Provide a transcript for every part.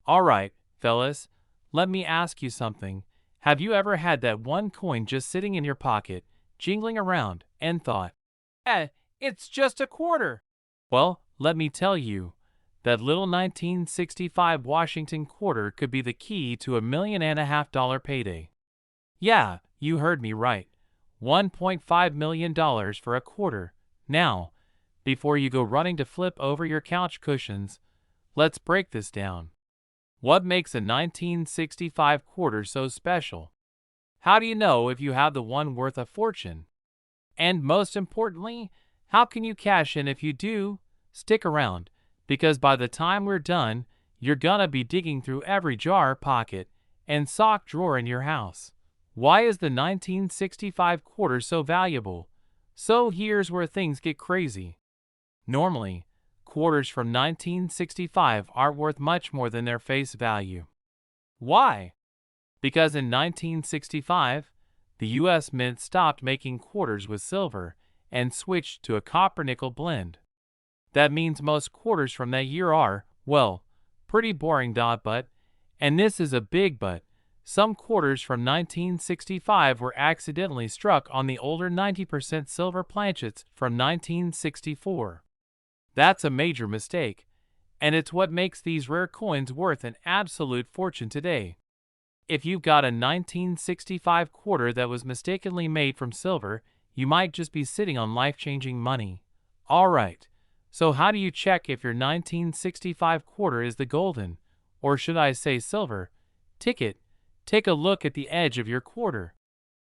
Alright, fellas, let me ask you something. Have you ever had that one coin just sitting in your pocket, jingling around, and thought, it's just a quarter? Well, let me tell you, that little 1965 Washington quarter could be the key to $1.5 million payday. Yeah, you heard me right. $1.5 million for a quarter. Now, before you go running to flip over your couch cushions, let's break this down. What makes a 1965 quarter so special? How do you know if you have the one worth a fortune? And most importantly, how can you cash in if you do? Stick around, because by the time we're done, you're gonna be digging through every jar, pocket, and sock drawer in your house. Why is the 1965 quarter so valuable? So here's where things get crazy. Normally, quarters from 1965 aren't worth much more than their face value. Why? Because in 1965, the U.S. Mint stopped making quarters with silver and switched to a copper-nickel blend. That means most quarters from that year are, well, pretty boring. But, and this is a big but, some quarters from 1965 were accidentally struck on the older 90% silver planchets from 1964. That's a major mistake, and it's what makes these rare coins worth an absolute fortune today. If you've got a 1965 quarter that was mistakenly made from silver, you might just be sitting on life-changing money. Alright, so how do you check if your 1965 quarter is the golden, or should I say silver, ticket? Take a look at the edge of your quarter.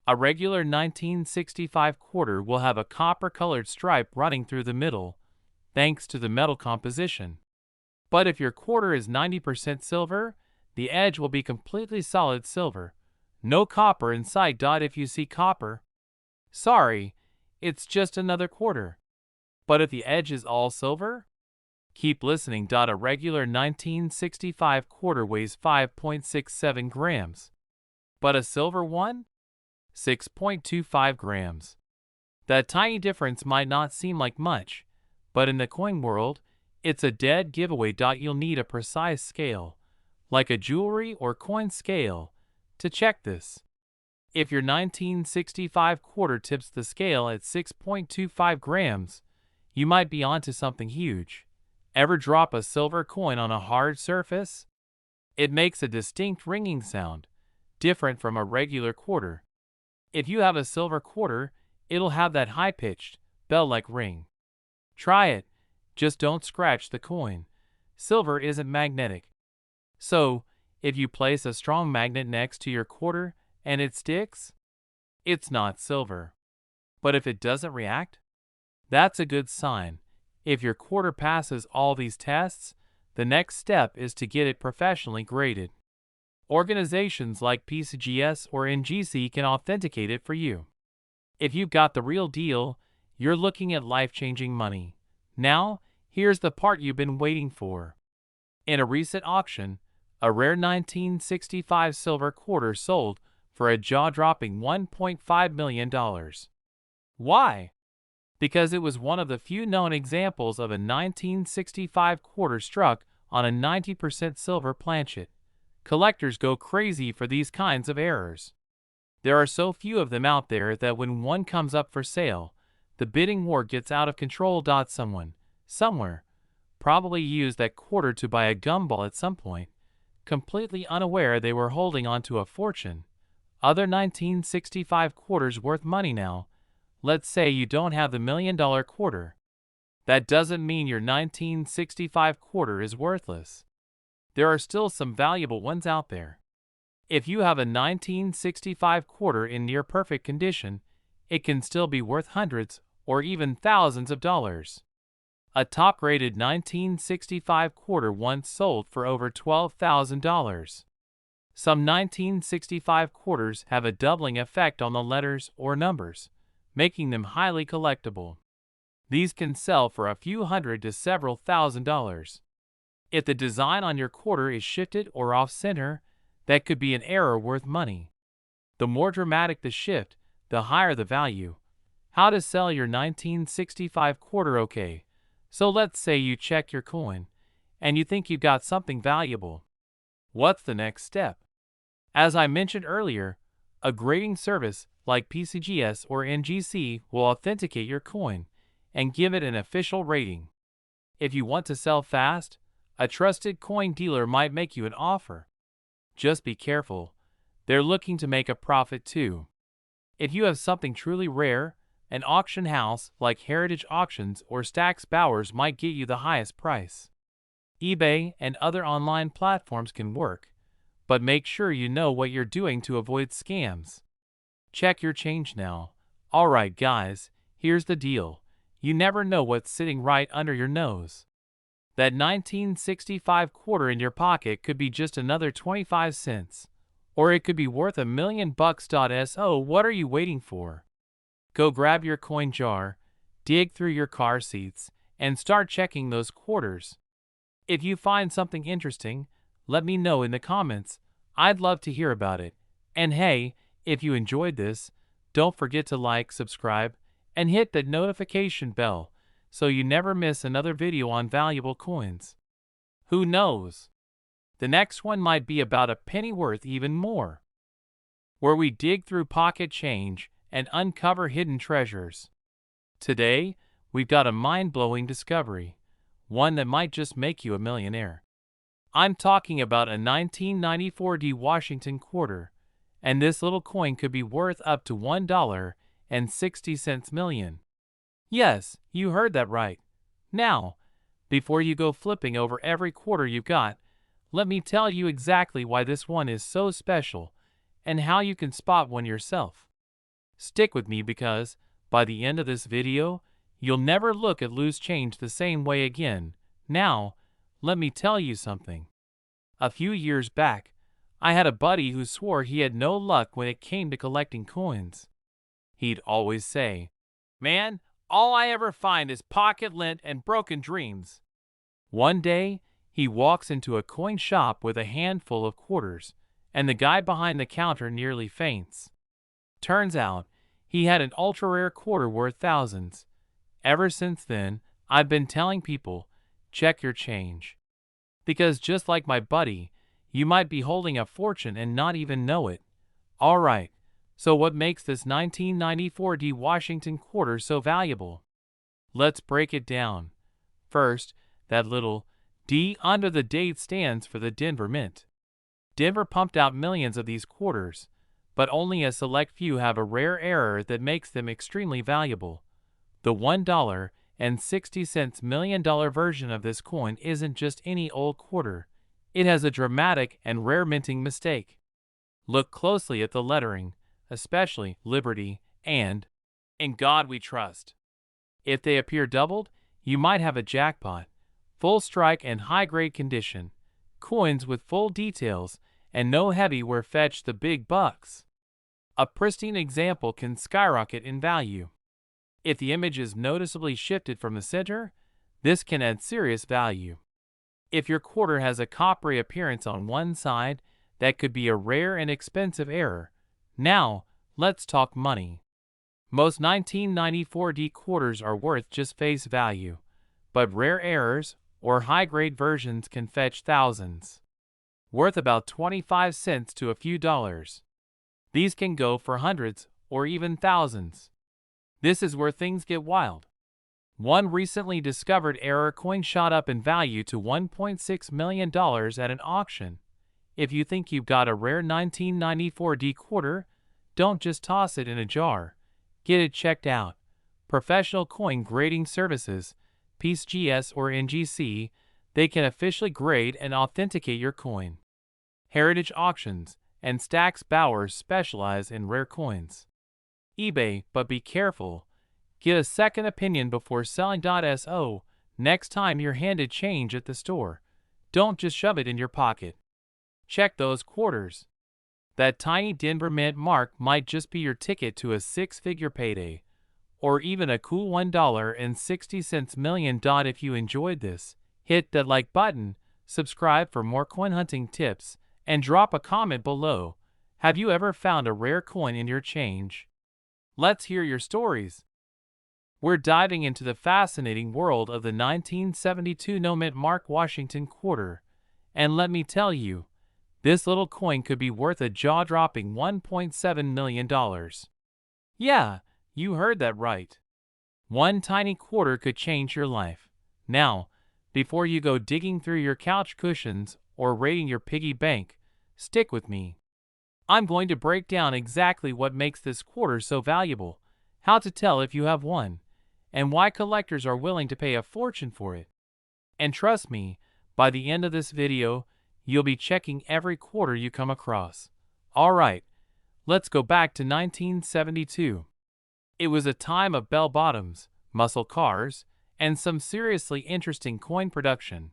A regular 1965 quarter will have a copper-colored stripe running through the middle, thanks to the metal composition. But if your quarter is 90% silver, the edge will be completely solid silver. No copper inside. If you see copper, sorry, it's just another quarter. But if the edge is all silver? Keep listening. A regular 1965 quarter weighs 5.67 grams. But a silver one? 6.25 grams. That tiny difference might not seem like much, but in the coin world, it's a dead giveaway. You'll need a precise scale, like a jewelry or coin scale, to check this. If your 1965 quarter tips the scale at 6.25 grams, you might be onto something huge. Ever drop a silver coin on a hard surface? It makes a distinct ringing sound, different from a regular quarter. If you have a silver quarter, it'll have that high-pitched, bell-like ring. Try it, just don't scratch the coin. Silver isn't magnetic. So, if you place a strong magnet next to your quarter and it sticks, it's not silver. But if it doesn't react, that's a good sign. If your quarter passes all these tests, the next step is to get it professionally graded. Organizations like pcgs or NGC can authenticate it for you. If you've got the real deal, you're looking at life-changing money. Now, here's the part you've been waiting for. In a recent auction, a rare 1965 silver quarter sold for a jaw-dropping $1.5 million. Why? Because it was one of the few known examples of a 1965 quarter struck on a 90% silver planchet. Collectors go crazy for these kinds of errors. There are so few of them out there that when one comes up for sale, the bidding war gets out of control. Someone, somewhere, probably used that quarter to buy a gumball at some point, completely unaware they were holding onto a fortune. Other 1965 quarters worth money now. Let's say you don't have the $1 million quarter. That doesn't mean your 1965 quarter is worthless. There are still some valuable ones out there. If you have a 1965 quarter in near perfect condition, it can still be worth hundreds or even thousands of dollars. A top-rated 1965 quarter once sold for over $12,000. Some 1965 quarters have a doubling effect on the letters or numbers, making them highly collectible. These can sell for a few hundred to several $1,000s. If the design on your quarter is shifted or off-center, that could be an error worth money. The more dramatic the shift, the higher the value. How to sell your 1965 quarter? Okay, so let's say you check your coin, and you think you've got something valuable. What's the next step? As I mentioned earlier, a grading service like pcgs or ngc will authenticate your coin and give it an official rating. If you want to sell fast, a trusted coin dealer might make you an offer. Just be careful. They're looking to make a profit too. If you have something truly rare, an auction house like Heritage Auctions or Stack's Bowers might get you the highest price. eBay and other online platforms can work, but make sure you know what you're doing to avoid scams. Check your change now. Alright guys, here's the deal. You never know what's sitting right under your nose. That 1965 quarter in your pocket could be just another 25 cents. Or it could be worth $1 million. So what are you waiting for? Go grab your coin jar, dig through your car seats, and start checking those quarters. If you find something interesting, let me know in the comments. I'd love to hear about it. And hey, if you enjoyed this, don't forget to like, subscribe, and hit the notification bell so you never miss another video on valuable coins. Who knows? The next one might be about a penny worth even more, where we dig through pocket change and uncover hidden treasures. Today, we've got a mind-blowing discovery, one that might just make you a millionaire. I'm talking about a 1994 Washington quarter, and this little coin could be worth up to $1.60 million. Yes, you heard that right. Now, before you go flipping over every quarter you've got, let me tell you exactly why this one is so special and how you can spot one yourself. Stick with me because, by the end of this video, you'll never look at loose change the same way again. Now, let me tell you something. A few years back, I had a buddy who swore he had no luck when it came to collecting coins. He'd always say, "Man, all I ever find is pocket lint and broken dreams." One day, he walks into a coin shop with a handful of quarters, and the guy behind the counter nearly faints. Turns out, he had an ultra-rare quarter worth thousands. Ever since then, I've been telling people, check your change. Because just like my buddy, you might be holding a fortune and not even know it. Alright, so what makes this 1994 Washington quarter so valuable? Let's break it down. First, that little D under the date stands for the Denver Mint. Denver pumped out millions of these quarters, but only a select few have a rare error that makes them extremely valuable. The $1.60 million version of this coin isn't just any old quarter. It has a dramatic and rare minting mistake. Look closely at the lettering, especially Liberty and In God We Trust. If they appear doubled, you might have a jackpot. Full strike and high-grade condition, coins with full details, and no heavyware fetch the big bucks. A pristine example can skyrocket in value. If the image is noticeably shifted from the center, this can add serious value. If your quarter has a coppery appearance on one side, that could be a rare and expensive error. Now, let's talk money. Most 1994 quarters are worth just face value, but rare errors or high-grade versions can fetch thousands, worth about 25 cents to a few dollars. These can go for hundreds or even thousands. This is where things get wild. One recently discovered error coin shot up in value to $1.6 million at an auction. If you think you've got a rare 1994 quarter, don't just toss it in a jar. Get it checked out. Professional coin grading services, pcgs or ngc, they can officially grade and authenticate your coin. Heritage Auctions and Stack's Bowers specialize in rare coins. eBay, but be careful. Get a second opinion before selling. So, next time you're handed change at the store, don't just shove it in your pocket. Check those quarters. That tiny Denver Mint mark might just be your ticket to a six-figure payday, or even a cool $1.60 million. If you enjoyed this, hit that like button, subscribe for more coin hunting tips, and drop a comment below. Have you ever found a rare coin in your change? Let's hear your stories. We're diving into the fascinating world of the 1972 no mint mark Washington quarter, and let me tell you, This little coin could be worth a jaw-dropping $1.7 million. Yeah, you heard that right. One tiny quarter could change your life. Now, before you go digging through your couch cushions or raiding your piggy bank, stick with me. I'm going to break down exactly what makes this quarter so valuable, how to tell if you have one, and why collectors are willing to pay a fortune for it. And trust me, by the end of this video, you'll be checking every quarter you come across. Alright, let's go back to 1972. It was a time of bell-bottoms, muscle cars, and some seriously interesting coin production.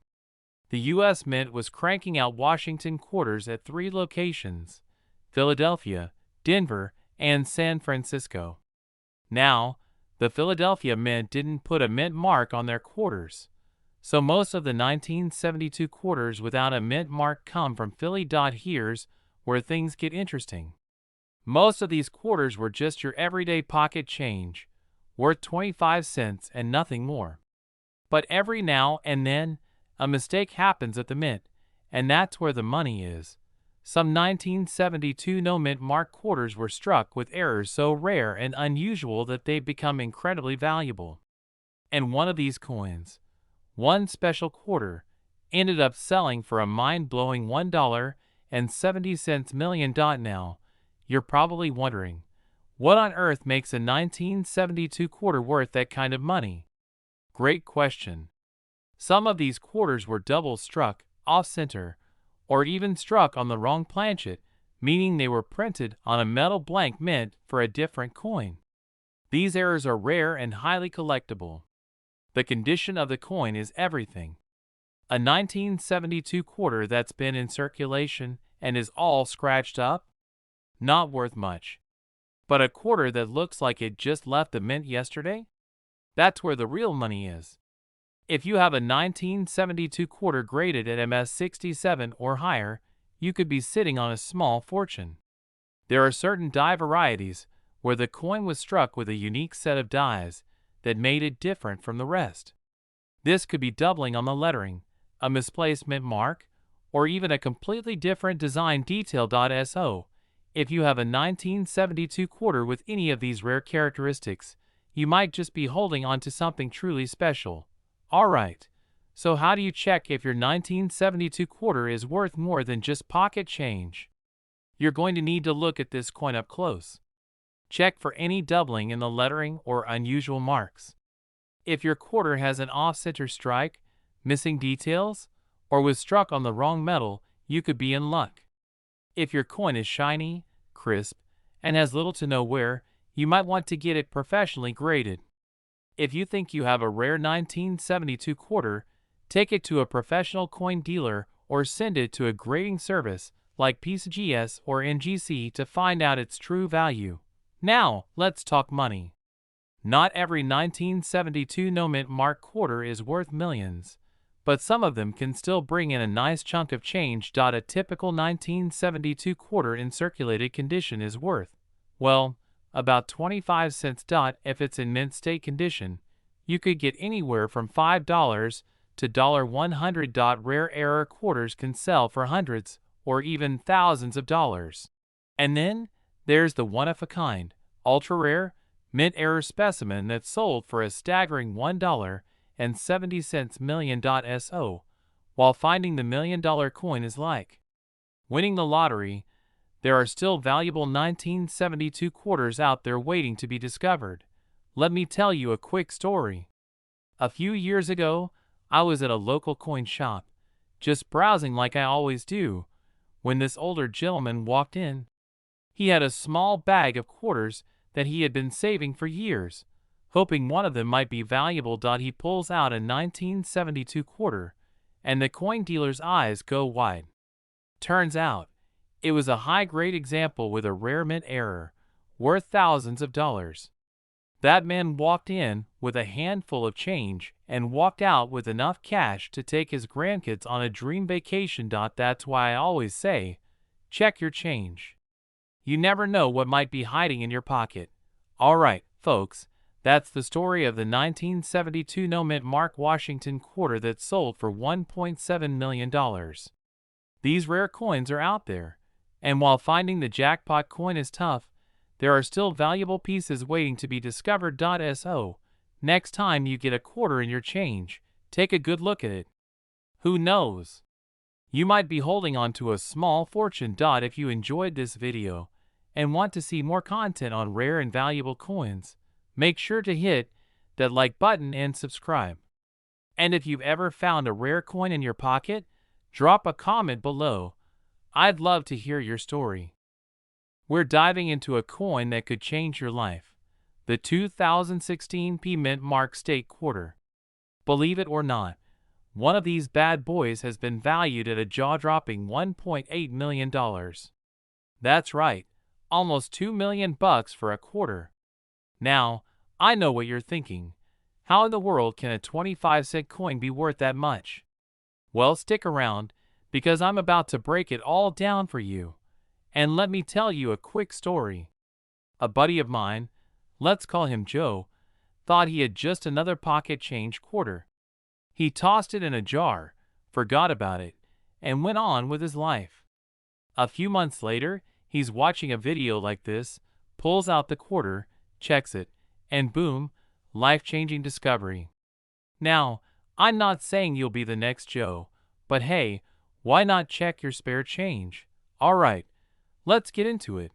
The U.S. Mint was cranking out Washington quarters at 3 locations: Philadelphia, Denver, and San Francisco. Now, the Philadelphia Mint didn't put a mint mark on their quarters, so most of the 1972 quarters without a mint mark come from Philly. Here's where things get interesting. Most of these quarters were just your everyday pocket change, worth 25 cents and nothing more. But every now and then, a mistake happens at the mint, and that's where the money is. Some 1972 no-mint mark quarters were struck with errors so rare and unusual that they've become incredibly valuable. And one of these coins, one special quarter, ended up selling for a mind-blowing $1.70 million. Now, you're probably wondering, what on earth makes a 1972 quarter worth that kind of money? Great question. Some of these quarters were double struck, off-center, or even struck on the wrong planchet, meaning they were printed on a metal blank mint for a different coin. These errors are rare and highly collectible. The condition of the coin is everything. A 1972 quarter that's been in circulation and is all scratched up? Not worth much. But a quarter that looks like it just left the mint yesterday? That's where the real money is. If you have a 1972 quarter graded at MS67 or higher, you could be sitting on a small fortune. There are certain die varieties where the coin was struck with a unique set of dies that made it different from the rest. This could be doubling on the lettering, a misplaced mint mark, or even a completely different design detail. So, if you have a 1972 quarter with any of these rare characteristics, you might just be holding on to something truly special. Alright, so how do you check if your 1972 quarter is worth more than just pocket change? You're going to need to look at this coin up close. Check for any doubling in the lettering or unusual marks. If your quarter has an off-center strike, missing details, or was struck on the wrong metal, you could be in luck. If your coin is shiny, crisp, and has little to no wear, you might want to get it professionally graded. If you think you have a rare 1972 quarter, take it to a professional coin dealer or send it to a grading service like pcgs or NGC to find out its true value. Now, let's talk money. Not every 1972 no-mint mark quarter is worth millions, but some of them can still bring in a nice chunk of change. A typical 1972 quarter in circulated condition is worth, well, about 25 cents. If it's in mint state condition, you could get anywhere from $5 to $100. Rare error quarters can sell for hundreds or even thousands of dollars. And then there's the one-of-a-kind, ultra-rare, mint error specimen that's sold for a staggering $1.70 million. So, while finding the $1 million coin is like winning the lottery, there are still valuable 1972 quarters out there waiting to be discovered. Let me tell you a quick story. A few years ago, I was at a local coin shop, just browsing like I always do, when this older gentleman walked in. He had a small bag of quarters that he had been saving for years, hoping one of them might be valuable. He pulls out a 1972 quarter, and the coin dealer's eyes go wide. Turns out, it was a high-grade example with a rare mint error, worth thousands of dollars. That man walked in with a handful of change and walked out with enough cash to take his grandkids on a dream vacation. That's why I always say, check your change. You never know what might be hiding in your pocket. Alright, folks, that's the story of the 1972 no-mint mark Washington quarter that sold for $1.7 million. These rare coins are out there, and while finding the jackpot coin is tough, there are still valuable pieces waiting to be discovered. So, next time you get a quarter in your change, take a good look at it. Who knows? You might be holding on to a small fortune. If you enjoyed this video and want to see more content on rare and valuable coins, make sure to hit that like button and subscribe. And if you've ever found a rare coin in your pocket, drop a comment below. I'd love to hear your story. We're diving into a coin that could change your life. The 2016 Mint Mark State Quarter. Believe it or not, one of these bad boys has been valued at a jaw-dropping $1.8 million. That's right, almost $2 million for a quarter. Now, I know what you're thinking. How in the world can a 25-cent coin be worth that much? Well, stick around, because I'm about to break it all down for you. And let me tell you a quick story. A buddy of mine, let's call him Joe, thought he had just another pocket change quarter. He tossed it in a jar, forgot about it, and went on with his life. A few months later, he's watching a video like this, pulls out the quarter, checks it, and boom, life-changing discovery. Now, I'm not saying you'll be the next Joe, but hey, why not check your spare change? Alright, let's get into it.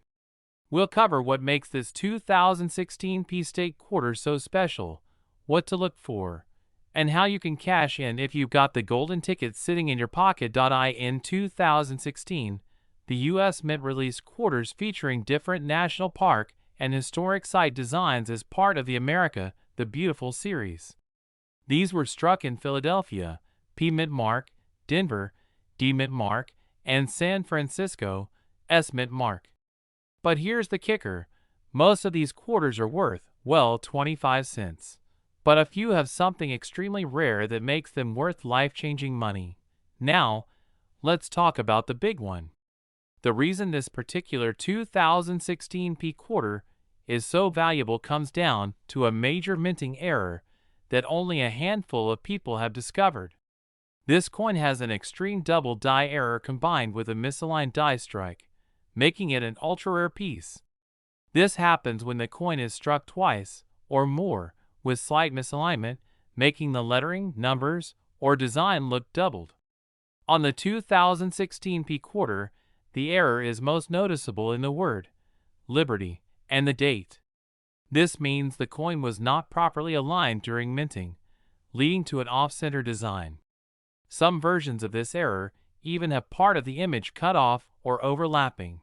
We'll cover what makes this 2016 State Quarter so special, what to look for, and how you can cash in if you've got the golden ticket sitting in your pocket. In 2016, the U.S. Mint released quarters featuring different national park and historic site designs as part of the America the Beautiful series. These were struck in Philadelphia, Mint Mark, Denver, Mint Mark, and San Francisco, Mint Mark. But here's the kicker, most of these quarters are worth, well, 25 cents. But a few have something extremely rare that makes them worth life-changing money. Now, let's talk about the big one. The reason this particular 2016 quarter is so valuable comes down to a major minting error that only a handful of people have discovered. This coin has an extreme double die error combined with a misaligned die strike, making it an ultra-rare piece. This happens when the coin is struck twice or more with slight misalignment, making the lettering, numbers, or design look doubled. On the 2016 quarter, the error is most noticeable in the word Liberty and the date. This means the coin was not properly aligned during minting, leading to an off-center design. Some versions of this error even have part of the image cut off or overlapping.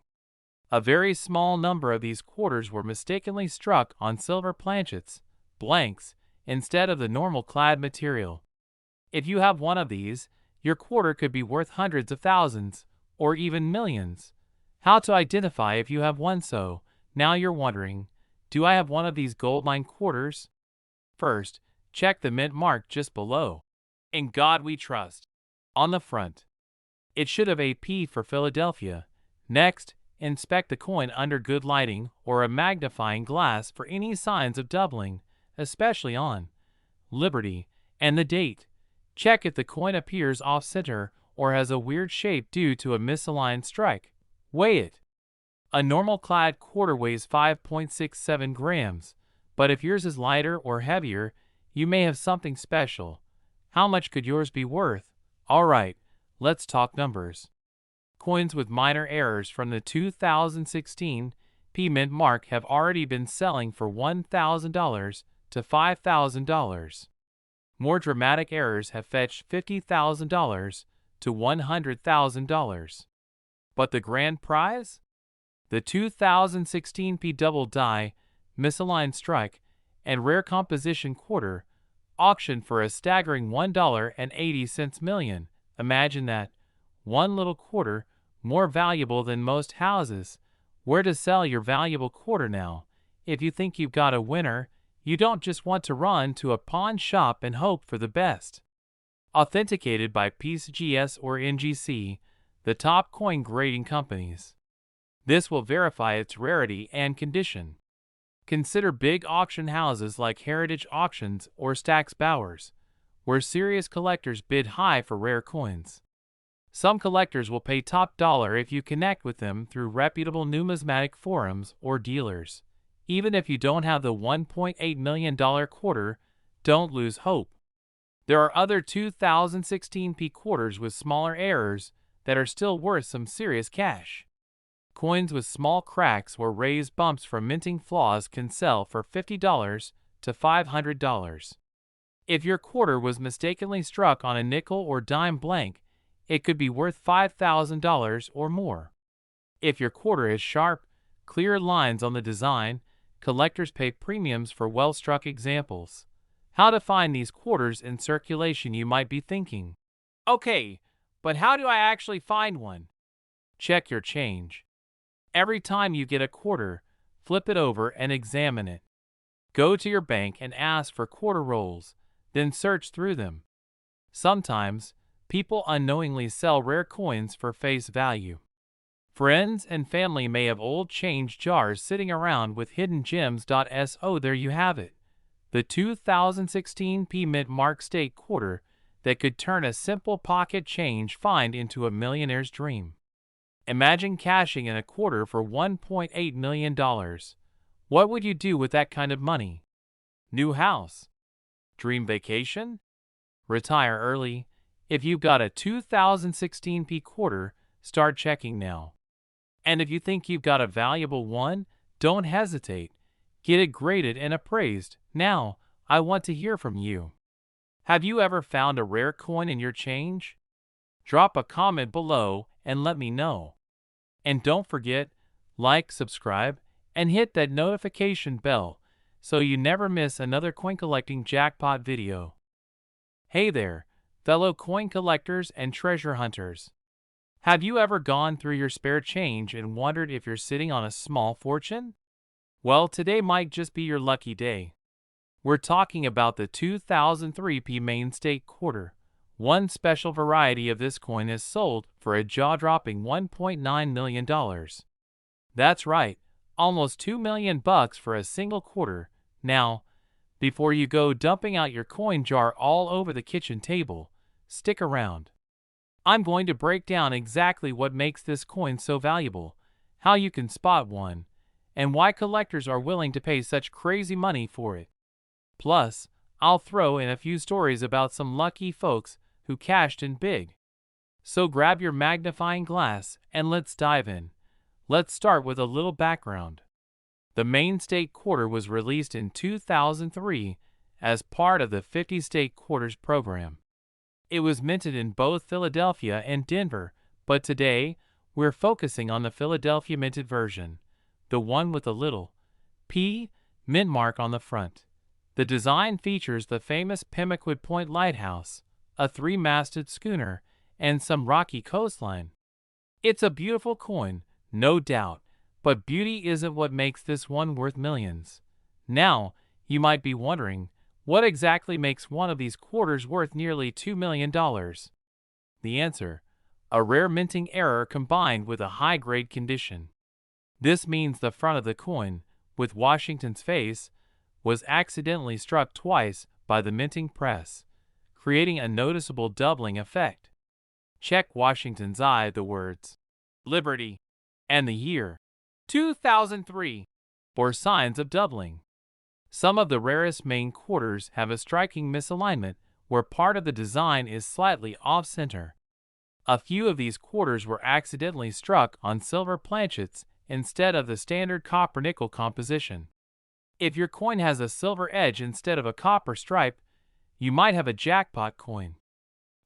A very small number of these quarters were mistakenly struck on silver planchets, blanks, instead of the normal clad material. If you have one of these, your quarter could be worth hundreds of thousands, or even millions. How to identify if you have one? So, now you're wondering, do I have one of these gold-lined quarters? First, check the mint mark just below. In God we trust. On the front. It should have a P for Philadelphia. Next, inspect the coin under good lighting or a magnifying glass for any signs of doubling, especially on Liberty and the date. Check if the coin appears off-center or has a weird shape due to a misaligned strike. Weigh it. A normal clad quarter weighs 5.67 grams, but if yours is lighter or heavier, you may have something special. How much could yours be worth? Alright, let's talk numbers. Coins with minor errors from the 2016 Mint Mark have already been selling for $1,000 to $5,000. More dramatic errors have fetched $50,000 to $100,000. But the grand prize? The 2016 double die, misaligned strike, and rare composition quarter, auctioned for a staggering $1.80 million. Imagine that. One little quarter, more valuable than most houses. Where to sell your valuable quarter now? If you think you've got a winner, you don't just want to run to a pawn shop and hope for the best. Authenticated by pcgs or NGC, the top coin grading companies. This will verify its rarity and condition. Consider big auction houses like Heritage Auctions or Stack's Bowers, where serious collectors bid high for rare coins. Some collectors will pay top dollar if you connect with them through reputable numismatic forums or dealers. Even if you don't have the $1.8 million quarter, don't lose hope. There are other 2016p quarters with smaller errors that are still worth some serious cash. Coins with small cracks or raised bumps from minting flaws can sell for $50 to $500. If your quarter was mistakenly struck on a nickel or dime blank, it could be worth $5,000 or more. If your quarter has sharp, clear lines on the design, collectors pay premiums for well-struck examples. How to find these quarters in circulation, you might be thinking. Okay, but how do I actually find one? Check your change. Every time you get a quarter, flip it over and examine it. Go to your bank and ask for quarter rolls, then search through them. Sometimes, people unknowingly sell rare coins for face value. Friends and family may have old change jars sitting around with hidden gems. So there you have it. The 2016p Mint Mark State quarter that could turn a simple pocket change find into a millionaire's dream. Imagine cashing in a quarter for $1.8 million. What would you do with that kind of money? New house? Dream vacation? Retire early? If you've got a 2016p quarter, start checking now. And if you think you've got a valuable one, don't hesitate. Get it graded and appraised. Now, I want to hear from you. Have you ever found a rare coin in your change? Drop a comment below and let me know. And don't forget, like, subscribe, and hit that notification bell so you never miss another coin collecting jackpot video. Hey there, fellow coin collectors and treasure hunters. Have you ever gone through your spare change and wondered if you're sitting on a small fortune? Well, today might just be your lucky day. We're talking about the 2003p Main State Quarter. One special variety of this coin is sold for a jaw-dropping $1.9 million. That's right, almost $2 million for a single quarter. Now, before you go dumping out your coin jar all over the kitchen table, stick around. I'm going to break down exactly what makes this coin so valuable, how you can spot one, and why collectors are willing to pay such crazy money for it. Plus, I'll throw in a few stories about some lucky folks who cashed in big. So grab your magnifying glass and let's dive in. Let's start with a little background. The Main State Quarter was released in 2003 as part of the 50 State Quarters program. It was minted in both Philadelphia and Denver, but today we're focusing on the Philadelphia minted version, the one with the little P mint mark on the front. The design features the famous Pemaquid Point Lighthouse, a three-masted schooner, and some rocky coastline. It's a beautiful coin, no doubt, but beauty isn't what makes this one worth millions. Now, you might be wondering, what exactly makes one of these quarters worth nearly $2 million? The answer: a rare minting error combined with a high-grade condition. This means the front of the coin, with Washington's face, was accidentally struck twice by the minting press, creating a noticeable doubling effect. Check Washington's eye, the words "Liberty" and the year 2003 for signs of doubling. Some of the rarest Main quarters have a striking misalignment where part of the design is slightly off-center. A few of these quarters were accidentally struck on silver planchets instead of the standard copper-nickel composition. If your coin has a silver edge instead of a copper stripe, you might have a jackpot coin.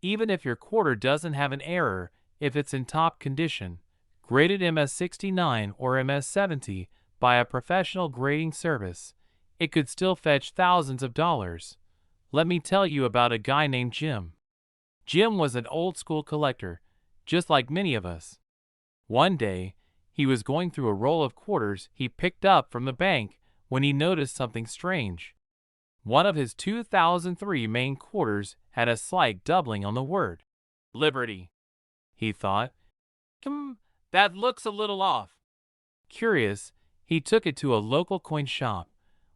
Even if your quarter doesn't have an error, if it's in top condition, graded MS69 or MS70 by a professional grading service, it could still fetch thousands of dollars. Let me tell you about a guy named Jim. Jim was an old-school collector, just like many of us. One day, he was going through a roll of quarters he picked up from the bank when he noticed something strange. One of his 2003 Main quarters had a slight doubling on the word Liberty. He thought, that looks a little off. Curious, he took it to a local coin shop,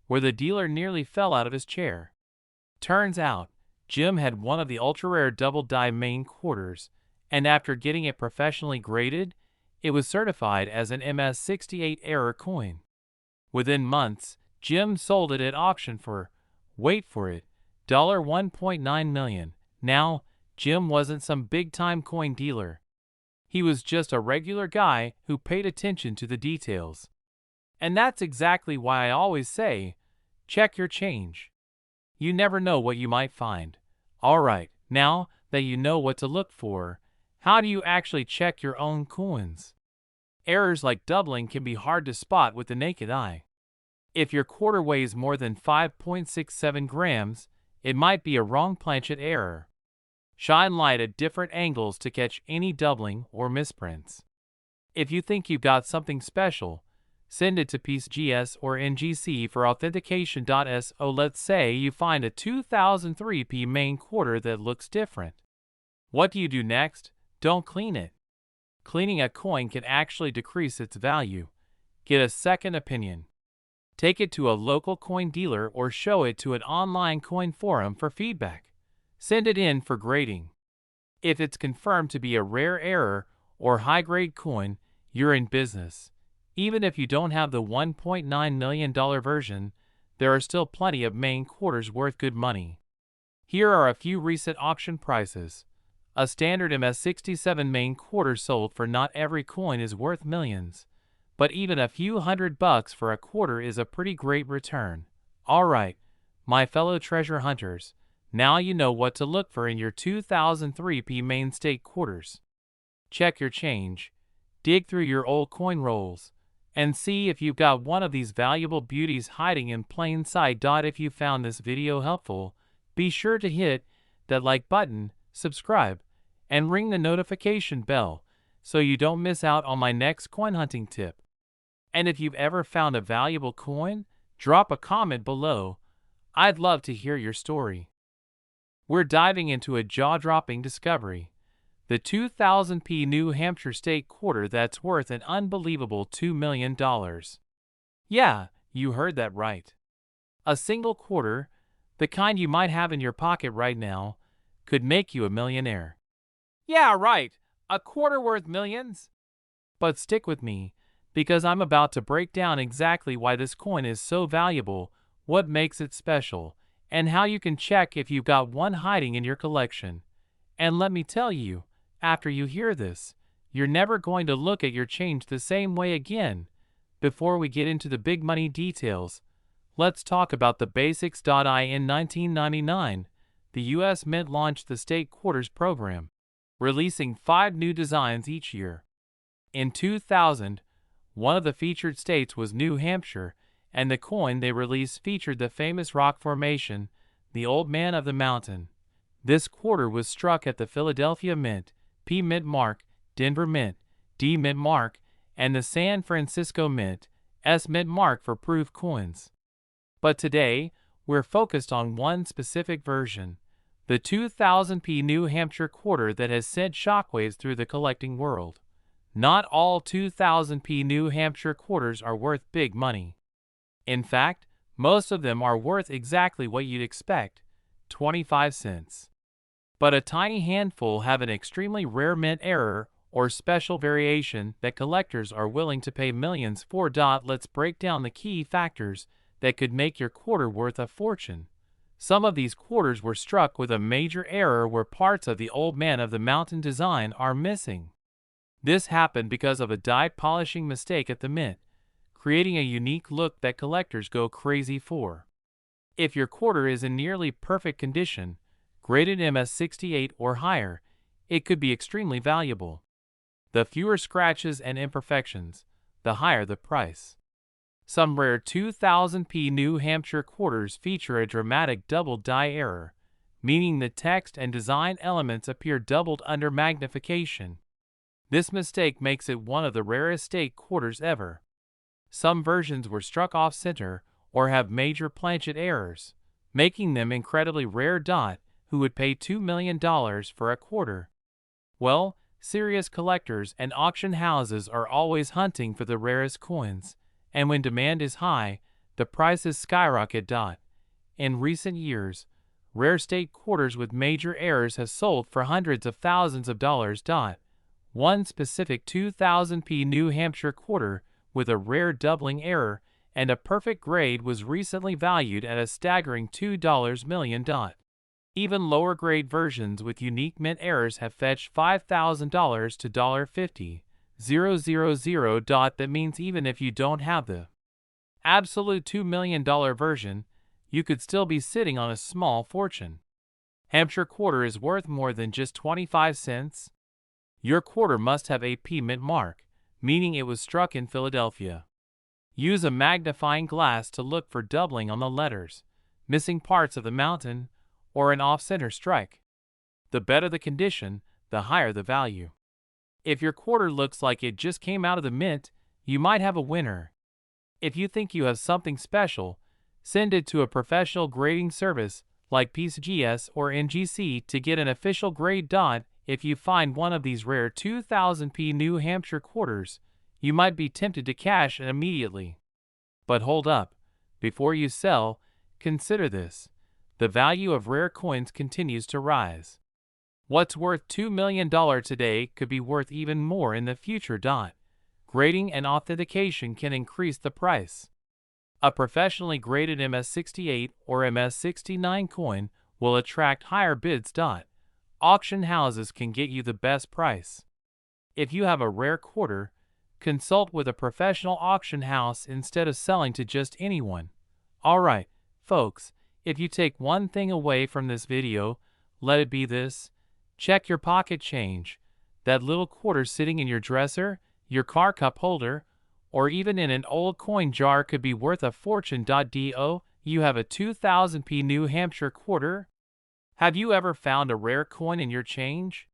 where the dealer nearly fell out of his chair. Turns out, Jim had one of the ultra-rare double-die Main quarters, and after getting it professionally graded, it was certified as an MS-68 error coin. Within months, Jim sold it at auction for, wait for it, $1.9 million. Now, Jim wasn't some big-time coin dealer. He was just a regular guy who paid attention to the details. And that's exactly why I always say, check your change. You never know what you might find. Alright, now that you know what to look for, how do you actually check your own coins? Errors like doubling can be hard to spot with the naked eye. If your quarter weighs more than 5.67 grams, it might be a wrong planchet error. Shine light at different angles to catch any doubling or misprints. If you think you've got something special, send it to pcgs or NGC for authentication. So let's say you find a 2003p main quarter that looks different. What do you do next? Don't clean it. Cleaning a coin can actually decrease its value. Get a second opinion. Take it to a local coin dealer or show it to an online coin forum for feedback. Send it in for grading. If it's confirmed to be a rare error or high-grade coin, you're in business. Even if you don't have the $1.9 million version, there are still plenty of main quarters worth good money. Here are a few recent auction prices. A standard MS-67 main quarter sold for not every coin is worth millions, but even a few $100 for a quarter is a pretty great return. Alright, my fellow treasure hunters, now you know what to look for in your 2003p main state quarters. Check your change, dig through your old coin rolls, and see if you've got one of these valuable beauties hiding in plain sight. If you found this video helpful, be sure to hit that like button, subscribe, and ring the notification bell so you don't miss out on my next coin hunting tip. And if you've ever found a valuable coin, drop a comment below. I'd love to hear your story. We're diving into a jaw-dropping discovery. The 2000p New Hampshire state quarter that's worth an unbelievable $2 million. Yeah, you heard that right. A single quarter, the kind you might have in your pocket right now, could make you a millionaire. Yeah, right. A quarter worth millions? But stick with me, because I'm about to break down exactly why this coin is so valuable, what makes it special, and how you can check if you've got one hiding in your collection. And let me tell you, after you hear this, you're never going to look at your change the same way again. Before we get into the big money details, let's talk about the basics. In 1999, the U.S. Mint launched the State Quarters program, releasing 5 new designs each year. In 2000, one of the featured states was New Hampshire, and the coin they released featured the famous rock formation, the Old Man of the Mountain. This quarter was struck at the Philadelphia Mint, P Mint mark, Denver Mint, D Mint mark, and the San Francisco Mint, S Mint mark for proof coins. But today, we're focused on one specific version, the 2000p New Hampshire quarter that has sent shockwaves through the collecting world. Not all 2000p New Hampshire quarters are worth big money. In fact, most of them are worth exactly what you'd expect, 25 cents. But a tiny handful have an extremely rare mint error or special variation that collectors are willing to pay millions for. Let's break down the key factors that could make your quarter worth a fortune. Some of these quarters were struck with a major error where parts of the Old Man of the Mountain design are missing. This happened because of a die polishing mistake at the mint, creating a unique look that collectors go crazy for. If your quarter is in nearly perfect condition, graded MS-68 or higher, it could be extremely valuable. The fewer scratches and imperfections, the higher the price. Some rare 2000p New Hampshire quarters feature a dramatic double die error, meaning the text and design elements appear doubled under magnification. This mistake makes it one of the rarest state quarters ever. Some versions were struck off-center or have major planchet errors, making them incredibly rare. Who would pay $2 million for a quarter? Well, serious collectors and auction houses are always hunting for the rarest coins, and when demand is high, the prices skyrocket. In recent years, Rare state quarters with major errors have sold for hundreds of thousands of dollars. One specific 2000p New Hampshire quarter with a rare doubling error and a perfect grade was recently valued at a staggering $2 million. Even lower grade versions with unique mint errors have fetched $5,000 to $50,000. That means even if you don't have the absolute $2 million version, you could still be sitting on a small fortune. Hampshire quarter is worth more than just 25 cents. Your quarter must have a P mint mark, meaning it was struck in Philadelphia. Use a magnifying glass to look for doubling on the letters, missing parts of the mountain, or an off-center strike. The better the condition, the higher the value. If your quarter looks like it just came out of the mint, you might have a winner. If you think you have something special, send it to a professional grading service like pcgs or NGC to get an official grade. If you find one of these rare 2000p New Hampshire quarters, you might be tempted to cash it immediately. But hold up. Before you sell, consider this. The value of rare coins continues to rise. What's worth $2 million today could be worth even more in the future. Grading and authentication can increase the price. A professionally graded MS68 or MS69 coin will attract higher bids. Auction houses can get you the best price. If you have a rare quarter, consult with a professional auction house instead of selling to just anyone. Alright, folks, if you take one thing away from this video, let it be this. Check your pocket change. That little quarter sitting in your dresser, your car cup holder, or even in an old coin jar could be worth a fortune. You have a 2000p New Hampshire quarter? Have you ever found a rare coin in your change?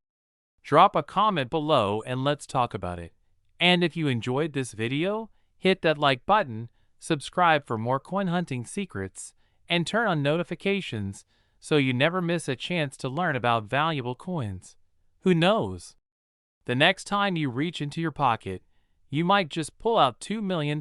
Drop a comment below and let's talk about it. And if you enjoyed this video, hit that like button, subscribe for more coin hunting secrets, and turn on notifications so you never miss a chance to learn about valuable coins. Who knows? The next time you reach into your pocket, you might just pull out $2 million.